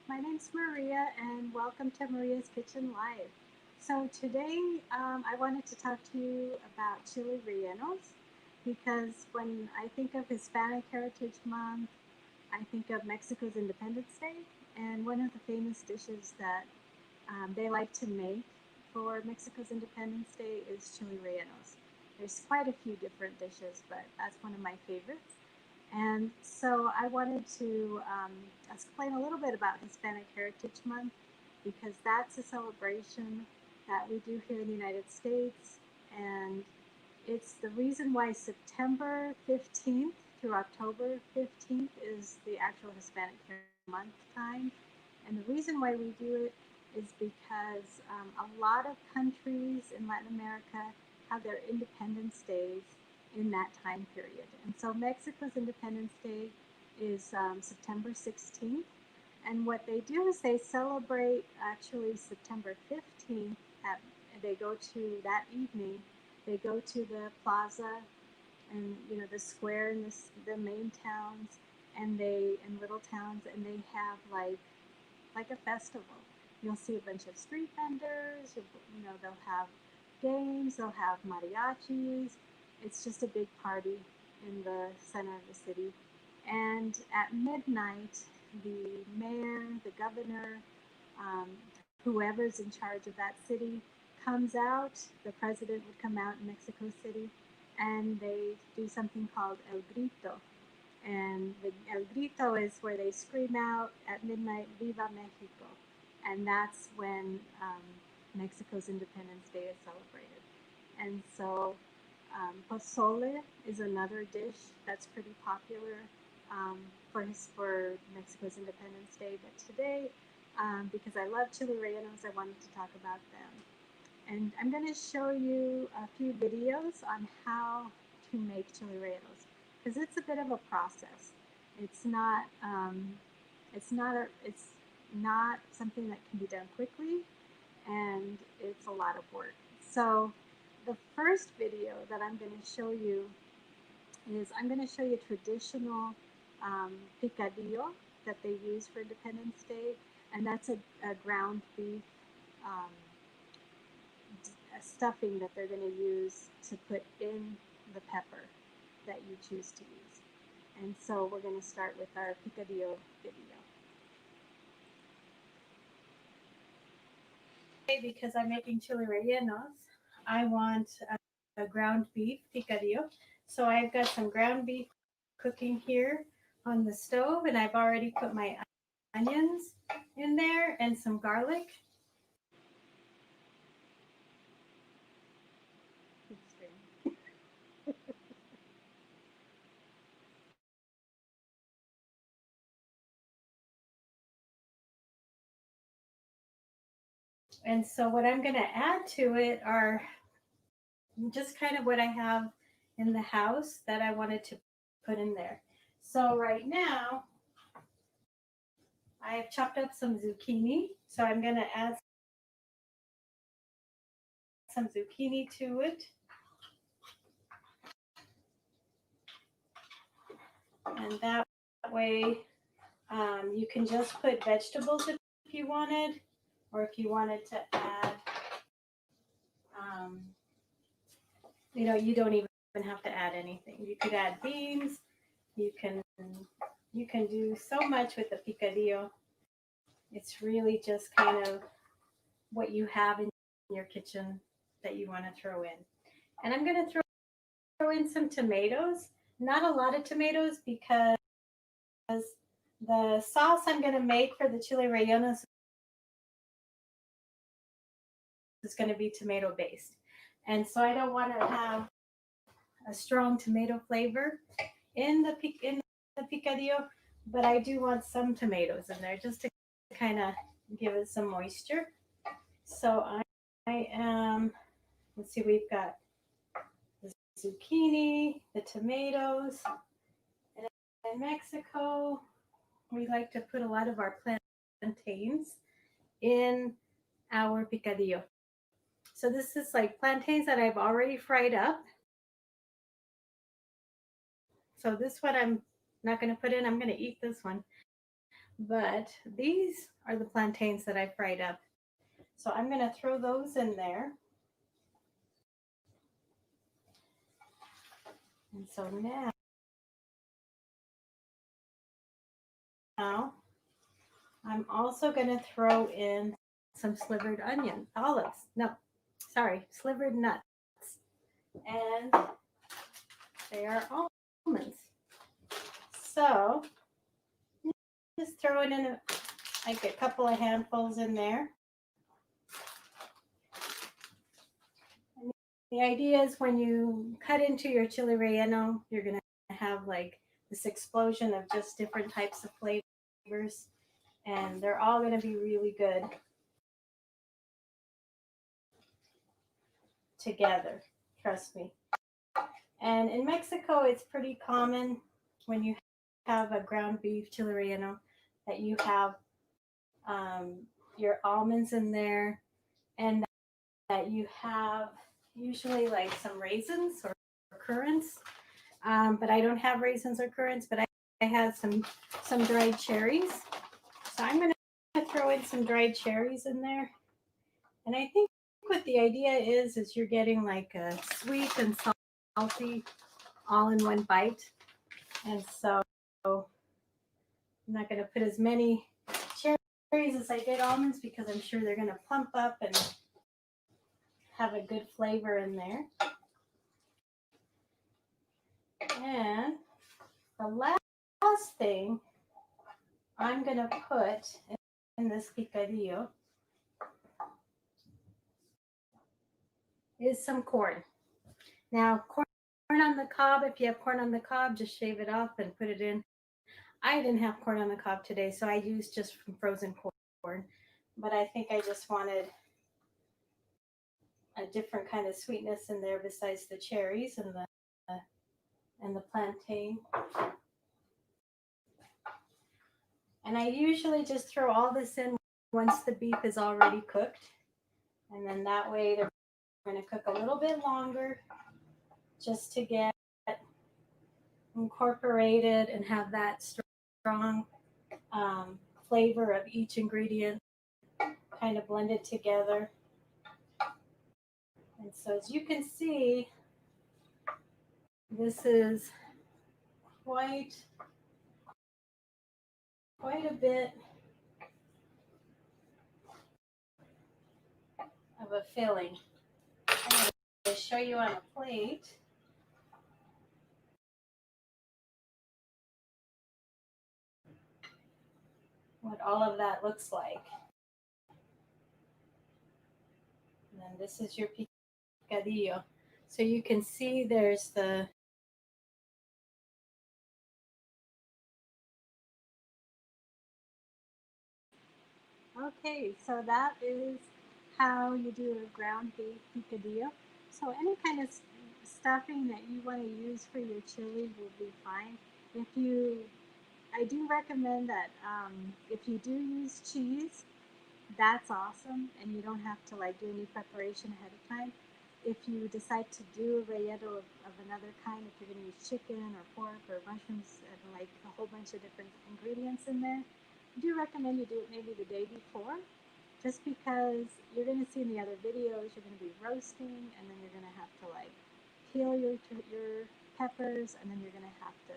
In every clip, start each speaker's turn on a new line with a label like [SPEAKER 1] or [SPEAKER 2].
[SPEAKER 1] My name's Maria, and welcome to Maria's Kitchen Live. So, today I wanted to talk to you about chile rellenos because when I think of Hispanic Heritage Month, I think of Mexico's Independence Day, and one of the famous dishes that they like to make for Mexico's Independence Day is chile rellenos. There's quite a few different dishes, but that's one of my favorites. And so I wanted to explain a little bit about Hispanic Heritage Month because that's a celebration that we do here in the United States. And it's the reason why September 15th through October 15th is the actual Hispanic Heritage Month time. And the reason why we do it is because a lot of countries in Latin America have their Independence Days in that time period. And so Mexico's Independence Day is September 16th. And what they do is they celebrate actually September 15th. They go to that evening, they go to the plaza and the square in the main towns and they in little towns and they have like a festival. You'll see a bunch of street vendors. They'll have games. They'll have mariachis. It's just a big party in the center of the city. And at midnight, the mayor, the governor, um, whoever's in charge of that city comes out. The president would come out in Mexico City, and they do something called El Grito. And the El Grito is where they scream out at midnight, Viva Mexico. And that's when Mexico's Independence Day is celebrated. And so pozole is another dish that's pretty popular for Mexico's Independence Day. But today, because I love chile rellenos, I wanted to talk about them. And I'm going to show you a few videos on how to make chile rellenos because it's a bit of a process. It's not it's not something that can be done quickly, and it's a lot of work. So the first video that I'm going to show you is I'm going to show you traditional picadillo that they use for Independence Day, and that's a ground beef um, stuffing that they're going to use to put in the pepper that you choose to use. And so we're going to start with our picadillo video. Okay, because I'm making chile rellenos, I want a ground beef picadillo. So I've got some ground beef cooking here on the stove, and I've already put my onions in there and some garlic. And so what I'm going to add to it are just kind of what I have in the house that I wanted to put in there. So right now, I've chopped up some zucchini. So I'm going to add some zucchini to it. And that way you can just put vegetables if you wanted, or if you wanted to add, um, you don't even have to add anything. You could add beans. You can do so much with the picadillo. It's really just kind of what you have in your kitchen that you want to throw in. And I'm going to throw in some tomatoes. Not a lot of tomatoes because the sauce I'm going to make for the chile rellenos is going to be tomato based. And so I don't want to have a strong tomato flavor in the picadillo, but I do want some tomatoes in there just to kind of give it some moisture. So I am, let's see, we've got the zucchini, the tomatoes, and in Mexico, we like to put a lot of our plantains in our picadillo. So this is like plantains that I've already fried up. So this one I'm not going to put in. I'm going to eat this one. But these are the plantains that I fried up. So I'm going to throw those in there. And so now I'm also going to throw in some slivered slivered nuts. And they are almonds. So just throw it in like a couple of handfuls in there. And the idea is when you cut into your chile relleno, you're going to have like this explosion of just different types of flavors. And they're all going to be really good together. Trust me. And in Mexico, it's pretty common when you have a ground beef chile relleno that you have your almonds in there, and that you have usually like some raisins or currants. But I don't have raisins or currants, but I have some dried cherries. So I'm going to throw in some dried cherries in there. And I think what the idea is you're getting like a sweet and salty all in one bite. And so I'm not going to put as many cherries as I did almonds because I'm sure they're going to plump up and have a good flavor in there. And the last thing I'm going to put in this picadillo is some corn. Now, corn on the cob, if you have corn on the cob, just shave it off and put it in. I didn't have corn on the cob today, so I used just frozen corn. But I think I just wanted a different kind of sweetness in there besides the cherries and the plantain. And I usually just throw all this in once the beef is already cooked. And then that way they're going to cook a little bit longer just to get incorporated and have that strong flavor of each ingredient kind of blended together. And so as you can see, this is quite a bit of a filling. I'm going to show you on a plate what all of that looks like. And then this is your picadillo. So you can see there's the Okay, so that is how you do a ground beef picadillo. So any kind of stuffing that you want to use for your chili will be fine. I do recommend that if you do use cheese, that's awesome, and you don't have to like do any preparation ahead of time. If you decide to do a relleno of another kind, if you're going to use chicken or pork or mushrooms and like a whole bunch of different ingredients in there, I do recommend you do it maybe the day before, just because you're going to see in the other videos you're going to be roasting, and then you're going to have to like peel your peppers, and then you're going to have to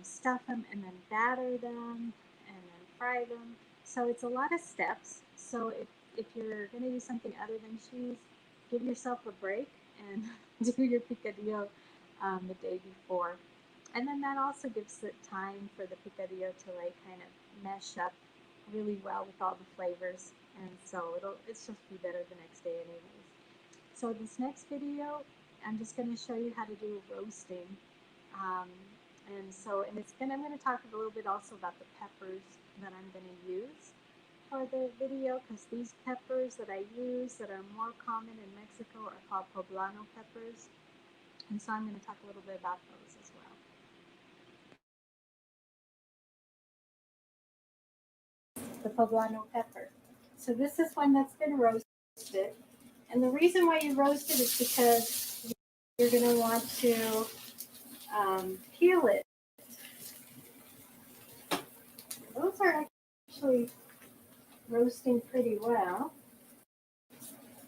[SPEAKER 1] stuff them and then batter them and then fry them. So it's a lot of steps. So if you're going to use something other than cheese, give yourself a break and do your picadillo the day before. And then that also gives it time for the picadillo to like kind of mesh up really well with all the flavors. And so it's just be better the next day anyways. So this next video, I'm just going to show you how to do roasting. I'm going to talk a little bit also about the peppers that I'm going to use for the video, because these peppers that I use that are more common in Mexico are called poblano peppers. And so I'm going to talk a little bit about those as well. The poblano pepper. So this is one that's been roasted. And the reason why you roast it is because you're going to want to peel it those are actually roasting pretty well.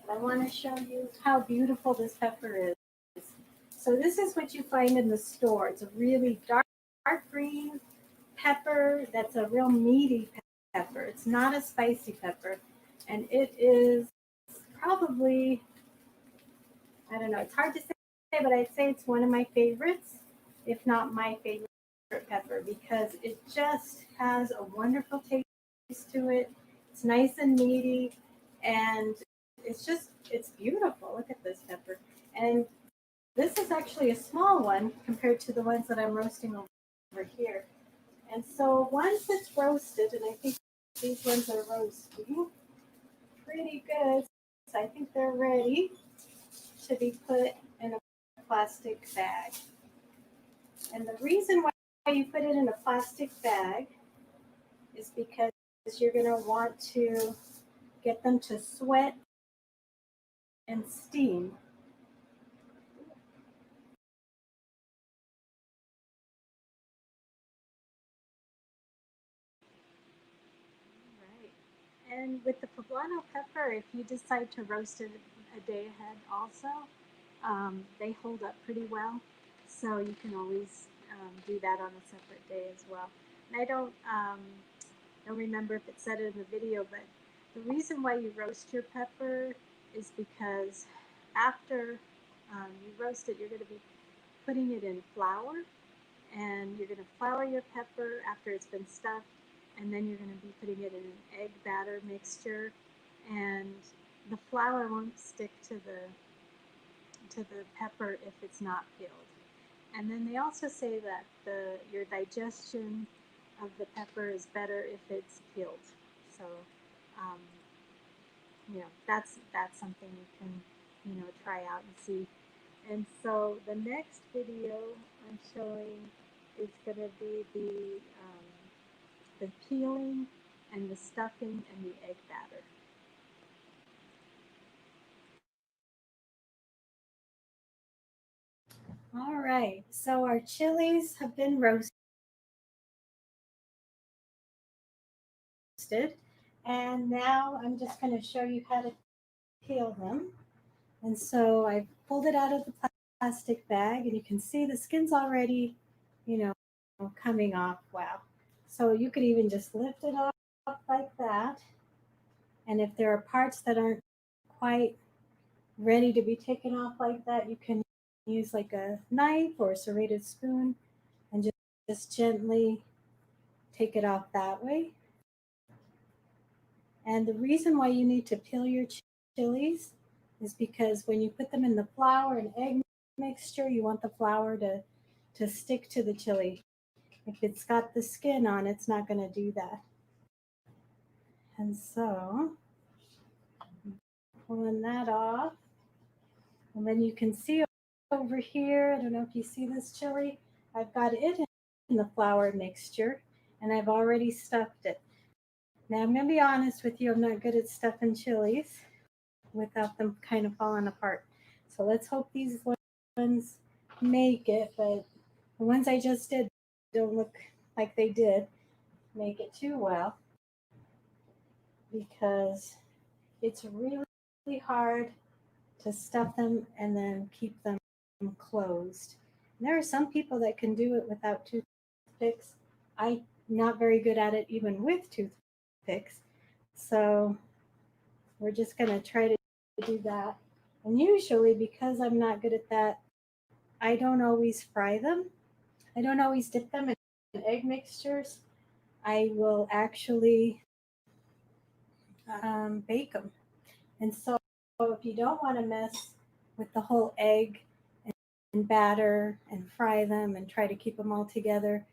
[SPEAKER 1] I want to show you how beautiful this pepper is. So this is what you find in the store. It's a really dark green pepper that's a real meaty pepper. It's not a spicy pepper. And it is probably, I don't know, it's hard to say, but I'd say it's one of my favorites, if not my favorite pepper, because it just has a wonderful taste to it. It's nice and meaty, and it's beautiful. Look at this pepper. And this is actually a small one compared to the ones that I'm roasting over here. And so once it's roasted, and I think these ones are roasting pretty good, so I think they're ready to be put in a plastic bag. And the reason why you put it in a plastic bag is because you're going to want to get them to sweat and steam. Right. And with the poblano pepper, if you decide to roast it a day ahead also, they hold up pretty well. So you can always do that on a separate day as well. And I don't remember if it said it in the video, but the reason why you roast your pepper is because after you roast it, you're going to be putting it in flour, and you're going to flour your pepper after it's been stuffed, and then you're going to be putting it in an egg batter mixture, and the flour won't stick to the pepper if it's not peeled. And then they also say that your digestion of the pepper is better if it's peeled. So, um, that's something you can try out and see. And so the next video I'm showing is going to be the peeling and the stuffing and the egg batter. All right, so our chilies have been roasted, and now I'm just going to show you how to peel them. And so I pulled it out of the plastic bag, and you can see the skin's already, you know, coming off. Wow. So you could even just lift it up like that. And if there are parts that aren't quite ready to be taken off like that, you can use like a knife or a serrated spoon and just gently take it off that way. And the reason why you need to peel your chilies is because when you put them in the flour and egg mixture, you want the flour to stick to the chili. If it's got the skin on, it's not going to do that. And so, pulling that off. And then you can see over here, I don't know if you see this chili, I've got it in the flour mixture, and I've already stuffed it. Now I'm going to be honest with you, I'm not good at stuffing chilies without them kind of falling apart. So let's hope these ones make it, but the ones I just did don't look like they did make it too well, because it's really hard to stuff them and then keep them closed. And there are some people that can do it without toothpicks. I'm not very good at it even with toothpicks. So we're just going to try to do that. And usually, because I'm not good at that, I don't always fry them. I don't always dip them in egg mixtures. I will actually bake them. And so if you don't want to mess with the whole egg and batter and fry them and try to keep them all together,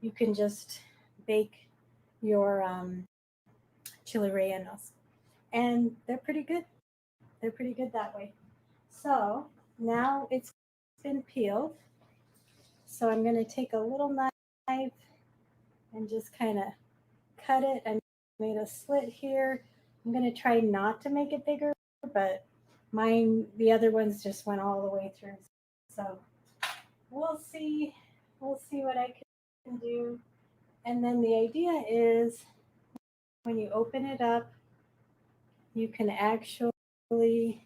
[SPEAKER 1] you can just bake your chile rellenos. And they're pretty good. They're pretty good that way. So now it's been peeled. So I'm going to take a little knife and just kind of cut it. I made a slit here. I'm going to try not to make it bigger, but the other ones just went all the way through. So we'll see what I can do. And then the idea is when you open it up, you can actually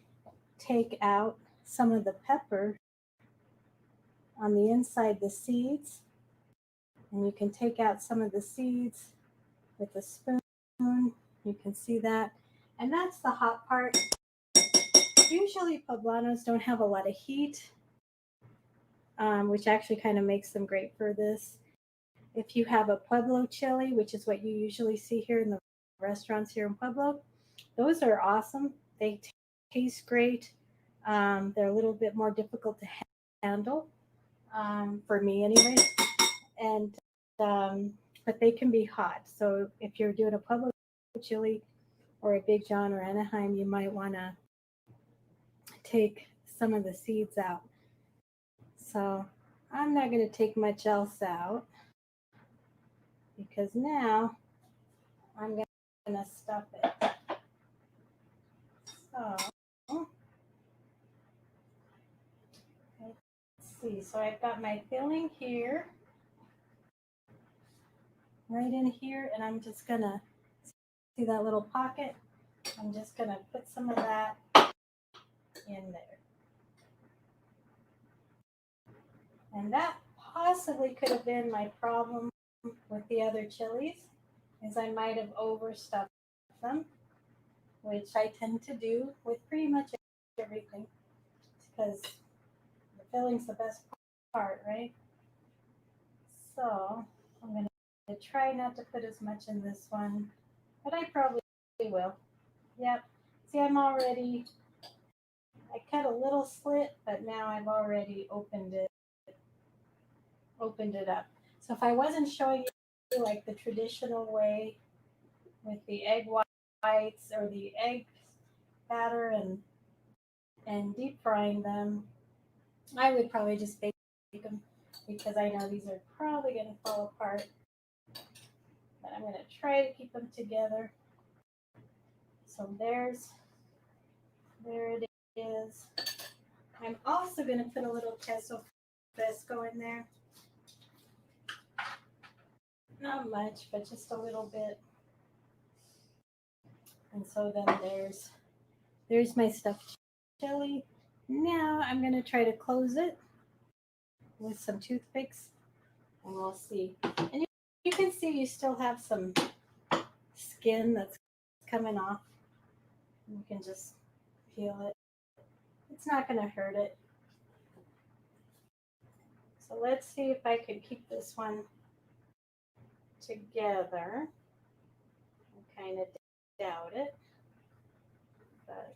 [SPEAKER 1] take out some of the pepper on the inside, the seeds, and you can take out some of the seeds with a spoon. You can see that. And that's the hot part. Usually poblanos don't have a lot of heat, which actually kind of makes them great for this. If you have a Pueblo chili, which is what you usually see here in the restaurants here in Pueblo, those are awesome. They taste great. They're a little bit more difficult to handle, for me anyway. And but they can be hot. So if you're doing a Pueblo chili or a Big John or Anaheim, you might want to take some of the seeds out. So I'm not going to take much else out because now I'm going to stuff it. So let's see. So I've got my filling here, right in here, and I'm just going to see that little pocket. I'm just going to put some of that in there. And that possibly could have been my problem with the other chilies, is I might have overstuffed them, which I tend to do with pretty much everything, because the filling's the best part, right? So I'm going to try not to put as much in this one, but I probably will. Yep. See, I cut a little slit, but now I've already opened it up. So if I wasn't showing you like the traditional way with the egg whites or the egg batter and deep frying them, I would probably just bake them, because I know these are probably going to fall apart. But I'm going to try to keep them together. So there it is. I'm also going to put a little queso fresco in there. Not much, but just a little bit. And so then there's my stuffed chili. Now I'm going to try to close it with some toothpicks, and we'll see. And you can see you still have some skin that's coming off. You can just peel it. It's not going to hurt it. So let's see if I can keep this one together. I kind of doubt it, but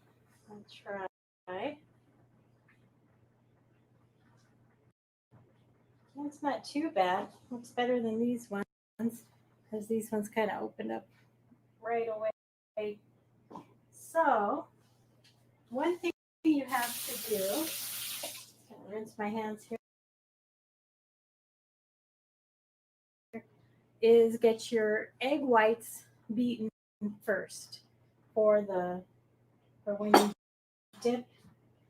[SPEAKER 1] I'll try. It's not too bad. It's better than these ones, because these ones kind of opened up right away. So one thing you have to do, I'm going to rinse my hands here, is get your egg whites beaten first for when you dip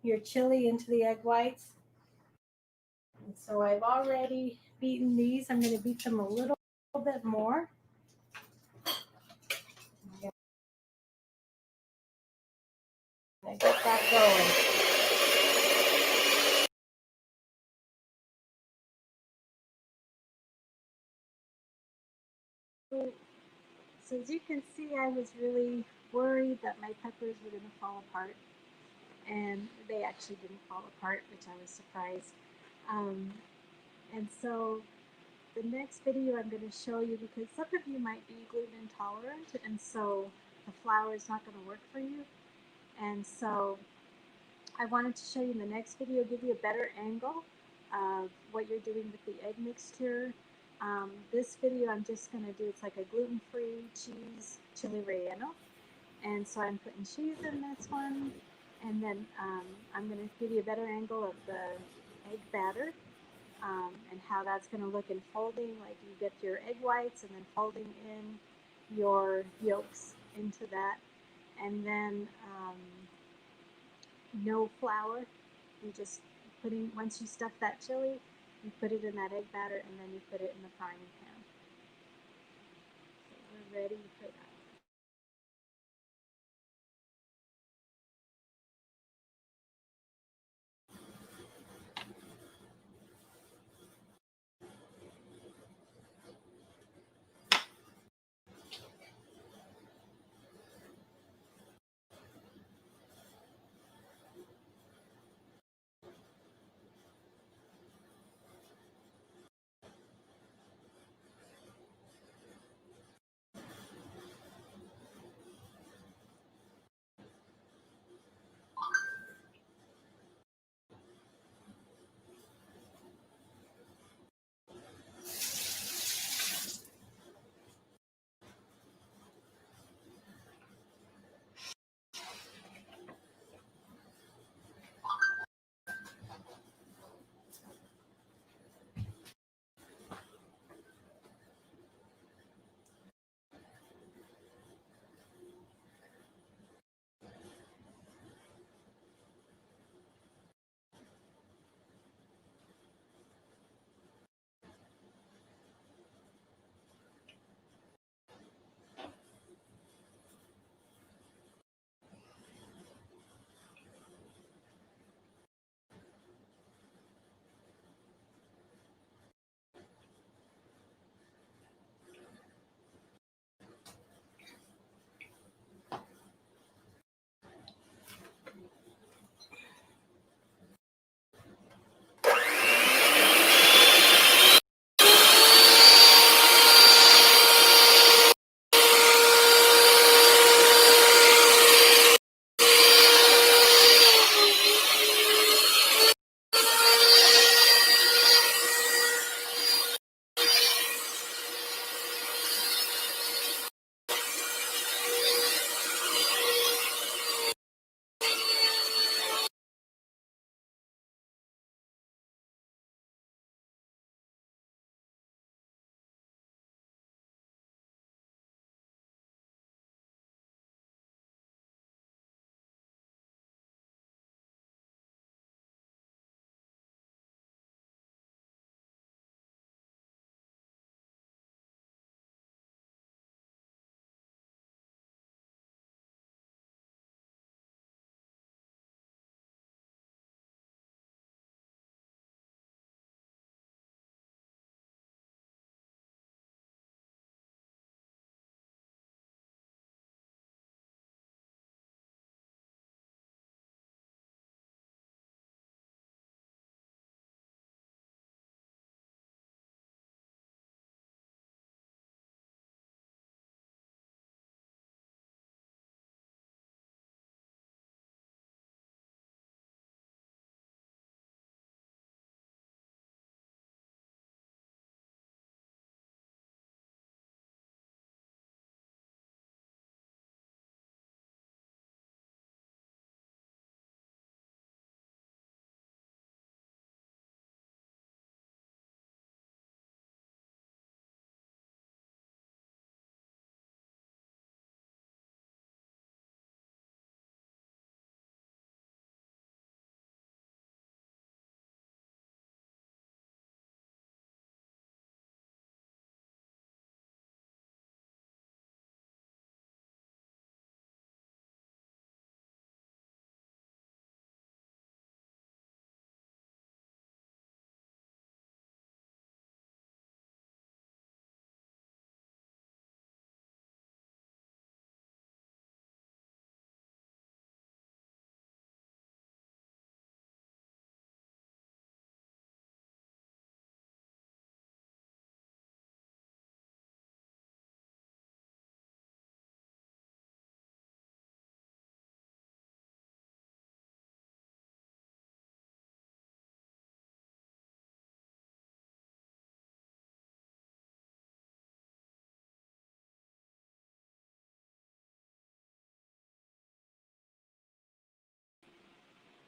[SPEAKER 1] your chili into the egg whites. And so I've already beaten these. I'm going to beat them a little bit more. I get that going. So as you can see, I was really worried that my peppers were going to fall apart, and they actually didn't fall apart, which I was surprised. And so the next video I'm going to show you, because some of you might be gluten intolerant, and so the flour is not going to work for you. And so I wanted to show you in the next video, give you a better angle of what you're doing with the egg mixture. This video I'm just going to do, it's like a gluten-free cheese chili relleno. And so I'm putting cheese in this one, and then I'm going to give you a better angle of the egg batter, and how that's going to look in folding, like you get your egg whites and then folding in your yolks into that. And then no flour, you just once you stuff that chili, you put it in that egg batter, and then you put it in the frying pan. ready for that.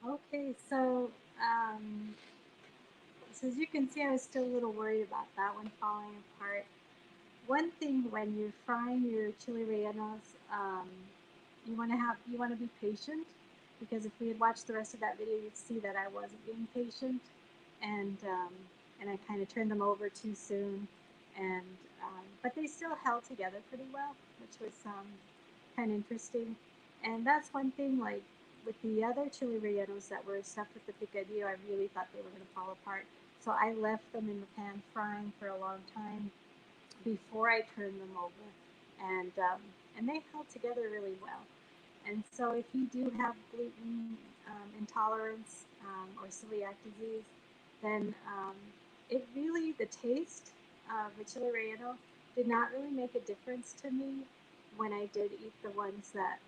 [SPEAKER 1] Okay, so um, so as you can see, I was still a little worried about that one falling apart. One thing when you're frying your chili rellenos, you want to be patient, because if we had watched the rest of that video, you'd see that I wasn't being patient, and and I kind of turned them over too soon, and but they still held together pretty well, which was kind of interesting. And that's one thing, like with the other chili rellenos that were stuffed with the picadillo, I really thought they were going to fall apart. So I left them in the pan frying for a long time before I turned them over, and they held together really well. And so, if you do have gluten intolerance or celiac disease, then it really, the taste of the chile relleno did not really make a difference to me when I did eat the ones that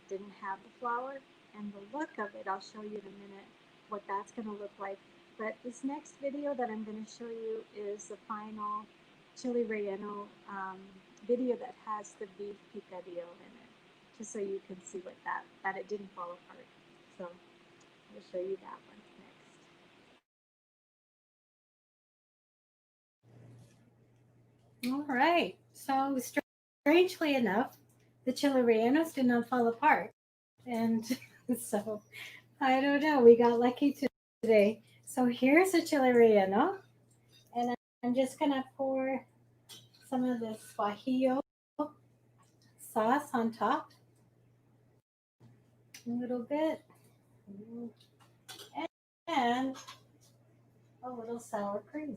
[SPEAKER 1] didn't have the flour. And the look of it, I'll show you in a minute what that's going to look like. But this next video that I'm going to show you is the final chili relleno video that has the beef picadillo in it, just so you can see what that it didn't fall apart. So I'll show you that one next. All right. So strangely enough, the chili rellenos did not fall apart, and so I don't know. We got lucky today. So here's a chili relleno, and I'm just gonna pour some of this guajillo sauce on top, a little bit, and a little sour cream.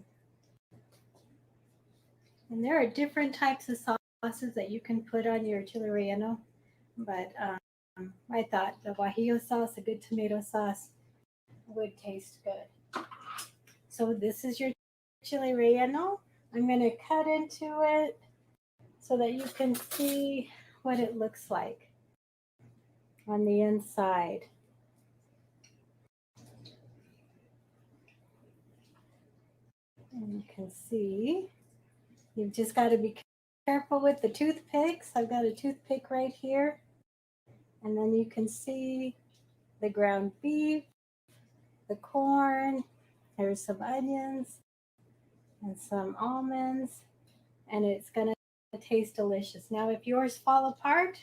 [SPEAKER 1] And there are different types of sauces that you can put on your chile relleno, but I thought the guajillo sauce, a good tomato sauce, would taste good. So this is your chile relleno. I'm going to cut into it so that you can see what it looks like on the inside. And you can see, you've just got to be careful with the toothpicks. I've got a toothpick right here. And then you can see the ground beef, the corn, there's some onions and some almonds, and it's going to taste delicious. Now, if yours fall apart,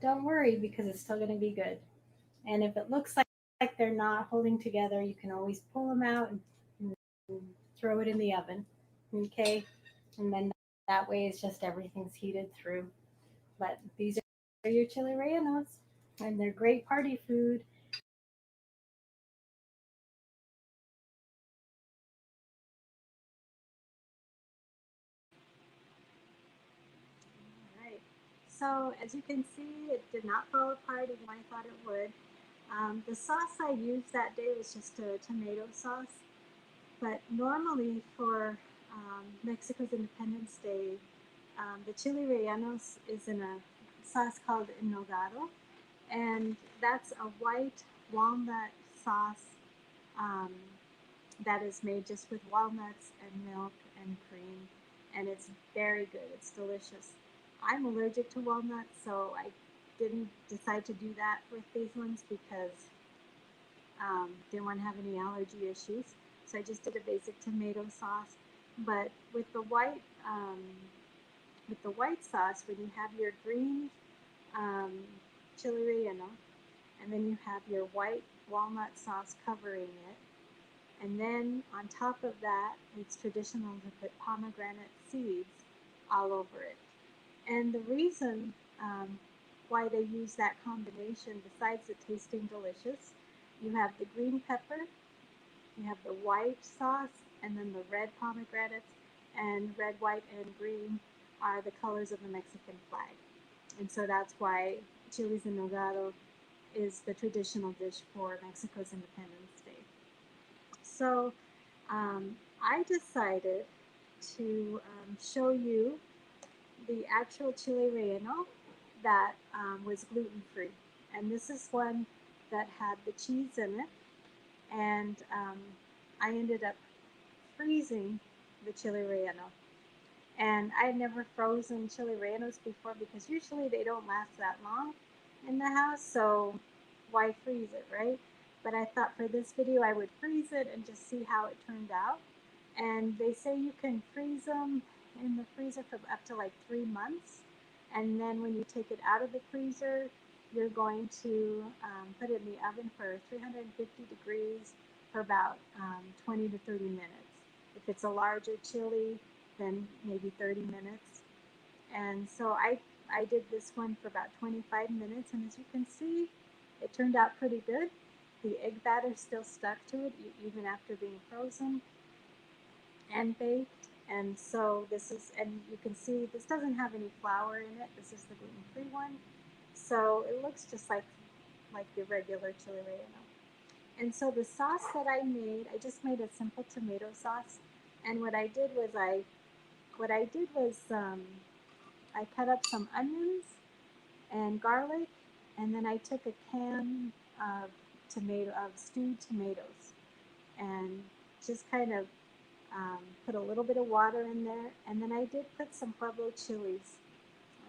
[SPEAKER 1] don't worry because it's still going to be good. And if it looks like they're not holding together, you can always pull them out and throw it in the oven. Okay? And then that way it's just everything's heated through. But these are your chili rellenos, and they're great party food. Right. So as you can see, it did not fall apart even though I thought it would. The sauce I used that day was just a tomato sauce, but normally for Mexico's Independence Day, the chili rellenos is in a sauce called enogado, and that's a white walnut sauce um, that is made just with walnuts and milk and cream, and it's very good. It's delicious. I'm allergic to walnuts, so I didn't decide to do that with these ones because didn't want to have any allergy issues. So I just did a basic tomato sauce. But with the white sauce, when you have your green um, chili relleno, and then you have your white walnut sauce covering it, and then on top of that, it's traditional to put pomegranate seeds all over it. And the reason why they use that combination, besides it tasting delicious, you have the green pepper, you have the white sauce, and then the red pomegranates, and red, white, and green are the colors of the Mexican flag. And so that's why chiles en nogado is the traditional dish for Mexico's Independence Day. So I decided to show you the actual chile relleno that was gluten free. And this is one that had the cheese in it. And I ended up freezing the chile relleno. And I had never frozen chili rellenos before because usually they don't last that long in the house. So why freeze it, right? But I thought for this video I would freeze it and just see how it turned out. And they say you can freeze them in the freezer for up to like 3 months. And then when you take it out of the freezer, you're going to put it in the oven for 350 degrees for about 20 to 30 minutes. If it's a larger chili, than maybe 30 minutes. And so I did this one for about 25 minutes, and as you can see, it turned out pretty good. The egg batter still stuck to it even after being frozen and baked. And so this is, and you can see this doesn't have any flour in it. This is the gluten-free one. So it looks just like the regular chile relleno. And so the sauce that I made, I just made a simple tomato sauce. And what I did was I cut up some onions and garlic, and then I took a can of stewed tomatoes, and just kind of put a little bit of water in there, and then I did put some Pueblo chilies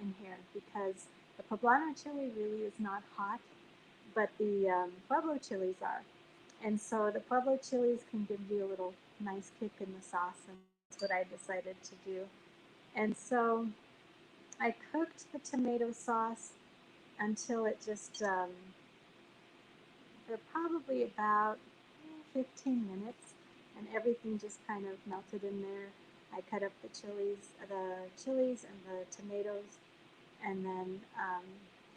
[SPEAKER 1] in here because the poblano chili really is not hot, but the Pueblo chilies are. And so the Pueblo chilies can give you a little nice kick in the sauce, and that's what I decided to do. And so I cooked the tomato sauce until it just, for probably about 15 minutes, and everything just kind of melted in there. I cut up the chilies and the tomatoes, and then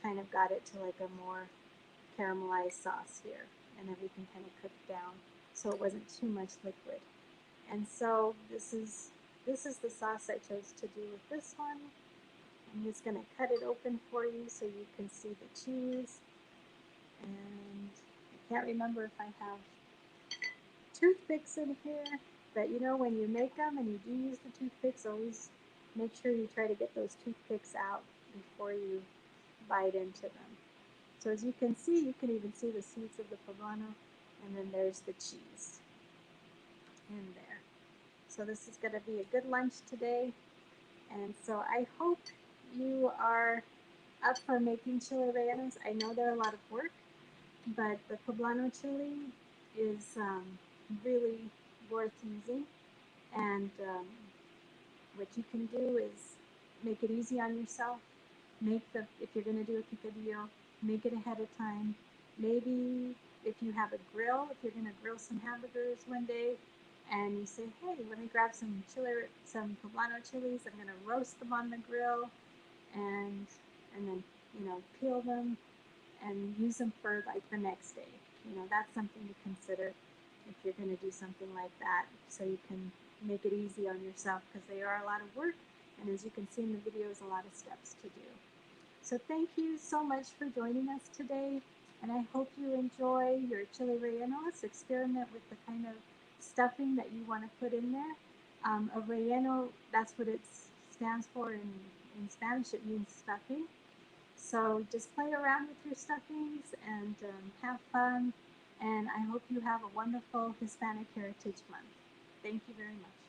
[SPEAKER 1] kind of got it to like a more caramelized sauce here, and everything kind of cooked down, so it wasn't too much liquid. And so this is the sauce I chose to do with this one. I'm just going to cut it open for you so you can see the cheese. And I can't remember if I have toothpicks in here, but you know, when you make them and you do use the toothpicks, always make sure you try to get those toothpicks out before you bite into them. So as you can see, you can even see the seeds of the poblano, and then there's the cheese in there. So this is going to be a good lunch today, and so I hope you are up for making chile rellenos. I know they're a lot of work, but the poblano chili is really worth using. And what you can do is make it easy on yourself. If you're going to do a picadillo, make it ahead of time. Maybe if you have a grill, if you're going to grill some hamburgers one day, and you say, hey, let me grab some poblano chilies. I'm going to roast them on the grill, and then peel them and use them for like the next day. That's something to consider if you're going to do something like that, so you can make it easy on yourself, because they are a lot of work, and as you can see in the videos, a lot of steps to do. So thank you so much for joining us today, and I hope you enjoy your chile rellenos. Experiment with the kind of stuffing that you want to put in there. A relleno, that's what it stands for in Spanish. It means stuffing. So just play around with your stuffings and have fun. And I hope you have a wonderful Hispanic Heritage Month. Thank you very much.